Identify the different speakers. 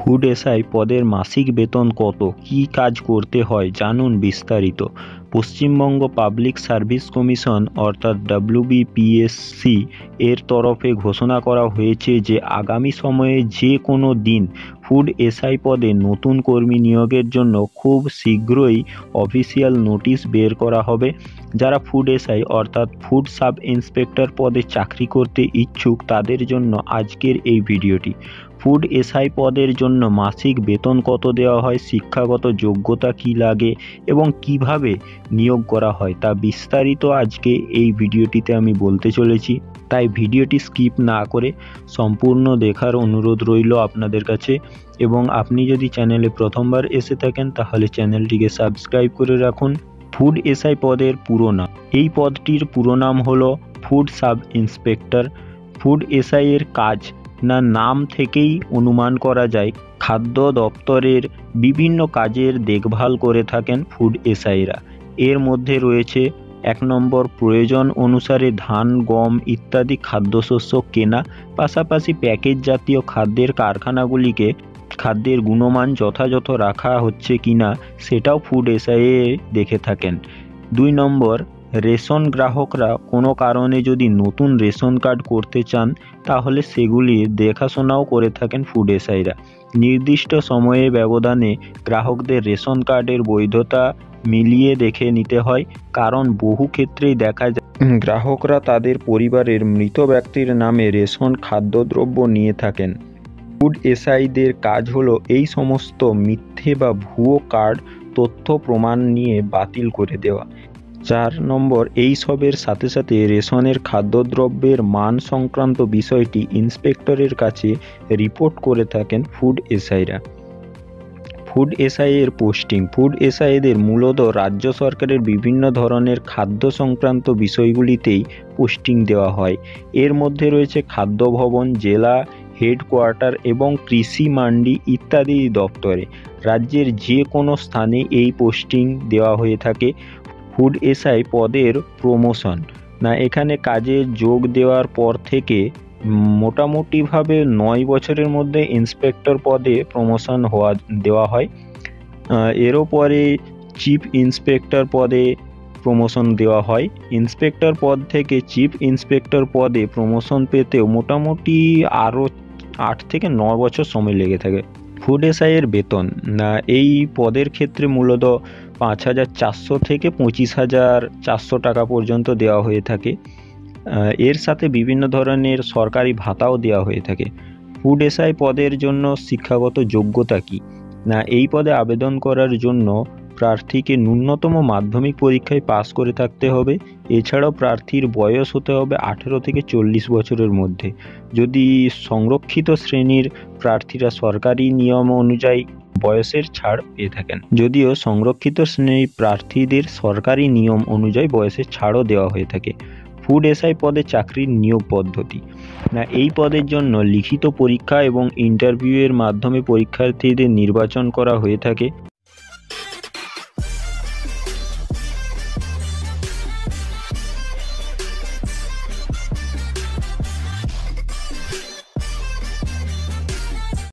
Speaker 1: Food SI পদের মাসিক বেতন কত, কী কাজ করতে হয় জানুন বিস্তারিত। পশ্চিমবঙ্গ পাবলিক সার্ভিস কমিশন অর্থাৎ WBPSC এর তরফে ঘোষণা করা হয়েছে যে আগামী সময়ে যে কোনো দিন ফুড এসআই পদে নতুন কর্মী নিয়োগের জন্য খুব শীঘ্রই অফিসিয়াল নোটিশ বের করা হবে। যারা ফুড এসআই অর্থাৎ ফুড সাব ইন্সপেক্টর পদে চাকরি করতে ইচ্ছুক তাদের জন্য আজকের এই ভিডিওটি। ফুড এসআই পদের জন্য মাসিক বেতন কত দেওয়া হয়, শিক্ষাগত যোগ্যতা কী লাগে এবং কিভাবে নিয়োগ করা হয় তা বিস্তারিত আজকে এই ভিডিওটিতে আমি বলতে চলেছি। তাই ভিডিওটি স্কিপ না করে সম্পূর্ণ দেখার অনুরোধ রইল আপনাদের কাছে। এবং আপনি যদি চ্যানেলে প্রথমবার এসে থাকেন তাহলে চ্যানেলটিকে সাবস্ক্রাইব করে রাখুন। ফুড এসআই পদের পুরো নাম, এই পদটির পুরো নাম হলো food sub inspector. Food SI এর কাজ নাম থেকেই অনুমান করা যায় খাদ্য দপ্তরের বিভিন্ন কাজের দেখভাল করে থাকেন ফুড এসআইরা। এর মধ্যে রয়েছে 1 নম্বর, প্রয়োজন অনুসারে ধান, গম ইত্যাদি খাদ্যশস্য কেনা, পাশাপাশি প্যাকেজ জাতীয় খাদ্যের কারখানাগুলিকে খাদ্যের গুণমান যথাযথ রাখা হচ্ছে কিনা সেটাও ফুড এসআই দেখে থাকেন। 2 নম্বর, রেশন গ্রাহকরা কোনো কারণে যদি নতুন রেশন কার্ড করতে চান তাহলে সেগুলি দেখাশোনাও করে থাকেন ফুড এসআইরা। নির্দিষ্ট সময়ের ব্যবধানে গ্রাহকদের রেশন কার্ডের বৈধতা মিলিয়ে দেখে নিতে হয়, কারণ বহু ক্ষেত্রেই দেখা যায় গ্রাহকরা তাদের পরিবারের মৃত ব্যক্তির নামে রেশন খাদ্যদ্রব্য নিয়ে থাকেন। ফুড এসআইদের কাজ হলো এই সমস্ত মিথ্যে বা ভুয়ো কার্ড তথ্য প্রমাণ নিয়ে বাতিল করে দেওয়া। 4 নম্বর, এই সবের সাথে সাথে রেশনের খাদ্যদ্রব্যের মান সংক্রান্ত বিষয়টি ইন্সপেক্টরের কাছে রিপোর্ট করে থাকেন ফুড এসআইরা। ফুড এসআই এর পোস্টিং, ফুড এসআইদের মূলত রাজ্য সরকারের বিভিন্ন ধরনের খাদ্য সংক্রান্ত বিষয়গুলিতেই পোস্টিং দেওয়া হয়। এর মধ্যে রয়েছে খাদ্য ভবন, জেলা হেডকোয়ার্টার এবং কৃষি মান্ডি ইত্যাদি দপ্তরে। রাজ্যের যে কোনো স্থানে এই পোস্টিং দেওয়া হয়ে থাকে। ফুড এসআই পদের প্রমোশন এখানে কাজে যোগ দেওয়ার পর থেকে মোটামুটিভাবে 9 বছরের মধ্যে ইন্সপেক্টর পদে প্রমোশন দেওয়া হয়। এরও পরে চিফ ইন্সপেক্টর পদে প্রমোশন দেওয়া হয়। ইন্সপেক্টর পদ থেকে চিফ ইন্সপেক্টর পদে প্রমোশন পেতেও মোটামুটি আরও 8 থেকে 9 বছর সময় লেগে থাকে। ফুড এসআই এর বেতন এই পদের ক্ষেত্রে মূলত 5,400 থেকে 25,400 টাকা পর্যন্ত দেওয়া হয়ে থাকে। এর সাথে বিভিন্ন ধরনের সরকারি ভাতাও দেওয়া হয়ে থাকে। ফুড এসআই পদের জন্য শিক্ষাগত যোগ্যতা কী এই পদে আবেদন করার জন্য প্রার্থীকে ন্যূনতম মাধ্যমিক পরীক্ষায় পাস করে থাকতে হবে। এছাড়াও প্রার্থীর বয়স হতে হবে 18 থেকে 40 বছরের মধ্যে। যদি সংরক্ষিত শ্রেণীর প্রার্থীরা সরকারি নিয়ম অনুযায়ী বয়সের ছাড় পেয়ে থাকেন, যদিও সংরক্ষিত শ্রেণীর প্রার্থীদের সরকারি নিয়ম অনুযায়ী বয়সের ছাড়ও দেওয়া হয়ে থাকে। ফুড এসআই পদে চাকরির নিয়োগ পদ্ধতি এই পদের জন্য লিখিত পরীক্ষা এবং ইন্টারভিউয়ের মাধ্যমে পরীক্ষার্থীদের নির্বাচন করা হয়ে থাকে।